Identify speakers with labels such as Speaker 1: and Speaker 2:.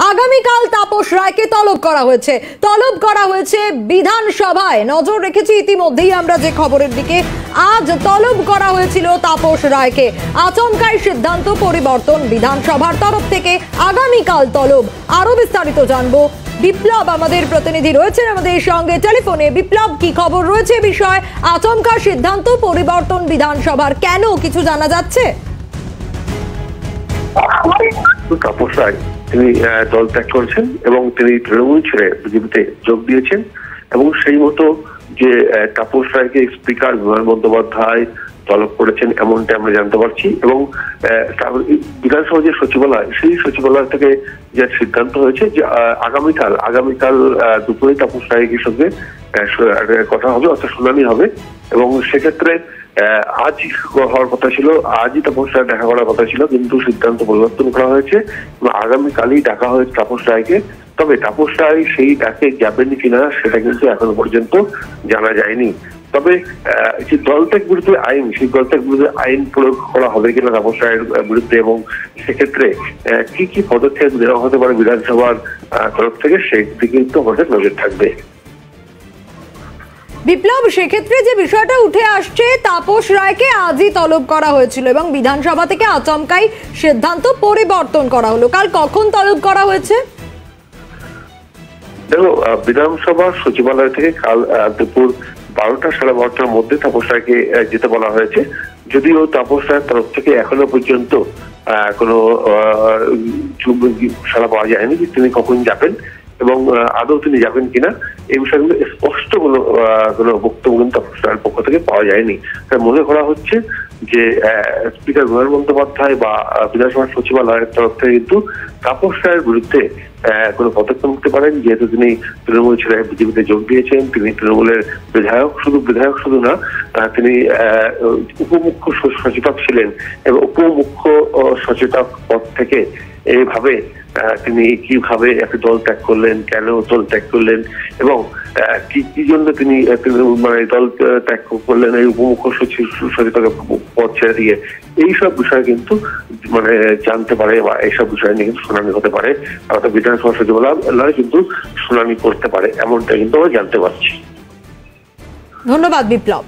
Speaker 1: আগামীকাল তাপস রায়কে তলব করা হয়েছে বিধানসভায়। নজর রেখেছি ইতিমধ্যেই আমরা যে খবরের দিকে, আজ তলব করা হয়েছিল তাপস রায়কে। আচমকাই সিদ্ধান্ত পরিবর্তন বিধানসভার তরফ থেকে, আগামীকাল তলব। আরো বিস্তারিত জানবো, বিপ্লব আমাদের প্রতিনিধি রয়েছেন আমাদের সঙ্গে টেলিফোনে। বিপ্লব, কি খবর রয়েছে বিষয়? আচমকা সিদ্ধান্ত পরিবর্তন বিধানসভার, কেন কিছু জানা যাচ্ছে?
Speaker 2: তাপস রায় তিনি দল ত্যাগ করেছেন এবং তিনি তৃণমূল ছেড়ে বিজেপিতে যোগ দিয়েছেন এবং সেই মতো যে তাপস রায়কে স্পিকার বিমান বন্দ্যোপাধ্যায় তলব করেছেন এমনটা আমরা জানতে পারছি। এবং বিধানসভা যে সচিবালয়, সেই সচিবালয় থেকে যে সিদ্ধান্ত হয়েছে যে আগামীকাল দুপুরে তাপস রায়ের সঙ্গে কথা হবে, অর্থাৎ শুনানি হবে। এবং সেক্ষেত্রে আজ হওয়ার কথা ছিল, আজই তাপস রায় দেখা করার কথা ছিল, কিন্তু সিদ্ধান্ত পরিবর্তন করা হয়েছে এবং আগামীকালই ডাকা হয়েছে তাপস রায়কে। তবে তাপস রায় সেই ডাকে যাবেন কিনা সেটা কিন্তু এখনো পর্যন্ত জানা যায়নি। তবে যে দলত্যাগ বিরোধী আইন, সেই দলত্যাগ বিরোধী আইন প্রয়োগ করা হবে কিনা তাপস রায়ের বিরুদ্ধে এবং সেক্ষেত্রে কি কি পদক্ষেপ নেওয়া হতে পারে বিধানসভার তরফ থেকে, সেদিকে কিন্তু আমাদের নজর থাকবে।
Speaker 1: বিপ্লব, সেক্ষেত্রে যে বিষয়টা উঠে আসছে, তাপস রায়কে আজই তলব করা হয়েছিল এবং বিধানসভা থেকে আচমকাই সিদ্ধান্ত পরিবর্তন করা হলো। কাল কখন তলব করা হয়েছে?
Speaker 2: দেখো, বিধানসভা সচিবালয় থেকে কাল দুপুর 12টা সাড়ে 12টার মধ্যে তাপস রায়কে যেতে বলা হয়েছে। যদিও তাপস রায়ের তরফ থেকে এখনো পর্যন্ত কোনো সাড়া পাওয়া যায়নি যে তিনি কখন যাবেন এবং আদৌ তিনি যাবেন কিনা, এই বিষয়গুলো স্পষ্ট কোনো বক্তব্য কিন্তু তাপস রায়ের পক্ষ থেকে পাওয়া যায়নি। তাই মনে করা হচ্ছে যে স্পিকার বিমান বন্দ্যোপাধ্যায় বা বিধানসভার সচিবালয়ের তরফ থেকে কিন্তু তাপস রায়ের বিরুদ্ধে কোনো পদক্ষেপ নিতে পারেন, যেহেতু তিনি তৃণমূল ছেড়ে বিজেপিতে যোগ দিয়েছেন। তিনি তৃণমূলের বিধায়ক শুধু না, তিনি উপমুখ্য সচেতক ছিলেন এবং উপমুখ্য সচেতক পদ থেকে এইভাবে তিনি কিভাবে একটা দল ত্যাগ করলেন, কেন দল ত্যাগ করলেন এবং কি জন্য তিনি মানে দল ত্যাগ করলেন, এই উপমুখ্য সচেতক পদ ছেড়ে দিয়ে, এইসব বিষয়ে কিন্তু মানে জানতে পারে বা এইসব বিষয় নিয়ে কিন্তু শুনানি হতে পারে। অর্থাৎ বিধানসভা সচিবালয় কিন্তু শুনানি করতে পারে, এমনটা কিন্তু আমরা জানতে পারছি।
Speaker 1: ধন্যবাদ বিপ্লব।